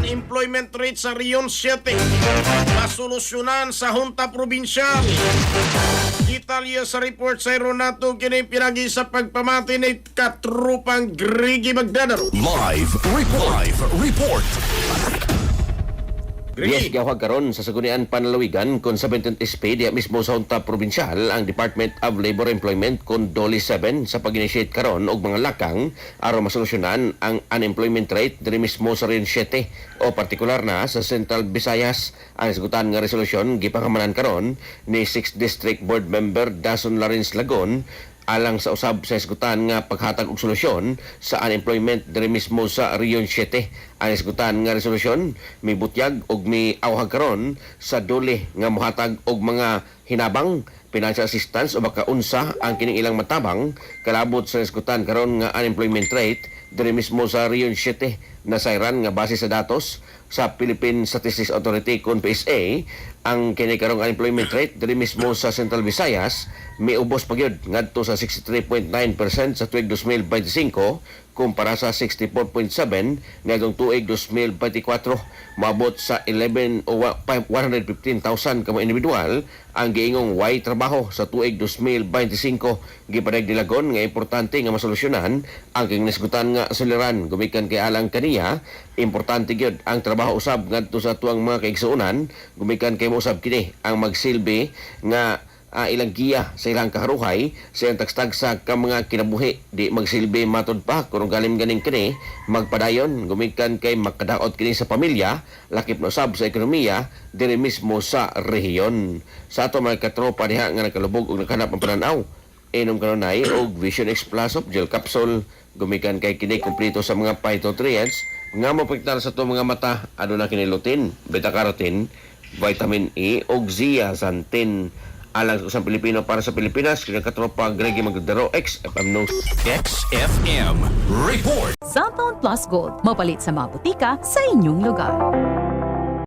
unemployment rate sa Rion 7 masolusyonan sa Junta Probinsyal. Detalye sa report sa Ronato kini pinagi sa pagpamati ni katrupang Grigi Magdanaro. Live report. Yes, gawag karon sa Sagunian Panlalawigan kon 17th SP diya mismo sa Junta Provincial ang Department of Labor Employment kon DOLI 7 sa pag-initiate karon og mga lakang aron masolusyonan ang unemployment rate diri mismo sa Region 7 o partikular na sa Central Visayas. Ang sagutan nga resolusyon gipangamanan karon ni 6th District Board Member Dason Larins Lagon alang sa usab sa isgutan nga paghatag og solusyon sa unemployment diri mismo sa Region 7. Ang isgutan nga resolusyon mibutyag og miawhag karon sa dole nga mohatag og mga hinabang financial assistance o baka unsa ang kining ilang matabang kalabot sa isgutan karon nga unemployment rate diri mismo sa Region 7 na sayran nga base sa datos sa Philippine Statistics Authority kon PSA. Ang kini karong unemployment rate diri mismo sa Central Visayas miubos pagyud ngadto sa 63.9% sa tuig 2025 kumpara sa 64.7 ngadtong tuig 2024. Maabot sa 115,000 ka mga individual ang giingong way trabaho sa tuig 2025. Gipadayag nilagon nga importante nga masolusyonan ang kinasgutan nga suliran gumikan kay alang kaniya. Importante gyud ang trabaho usab ngadto sa tuang mga kaigsuonan gumikan kay usab kini ang magsilbi nga ilang giya sa ilang kaharuhay sa ilang tagstagsa ka mga kinabuhi di magsilbi matod pa kung galim ganing kini magpadayon gumikan kay makadaot kini sa pamilya lakip na usab sa ekonomiya diri mismo sa rehiyon. Sa ato mga katropa diha nga nakalubog og naghanap ang pananaw inom kanunay og Vision X Plus of gel capsule gumikan kay kini kumpleto sa mga phytonutrients nga mapektar sa to mga mata aduna kini lutein, beta carotene, vitamin E ug zeaxanthin alang sa Pilipino para sa Pilipinas. Kaya katropa Gregi Magdaro XFM News. XFM report. Cellphone Plus Gold, mapalit sa mga butika sa inyong lugar.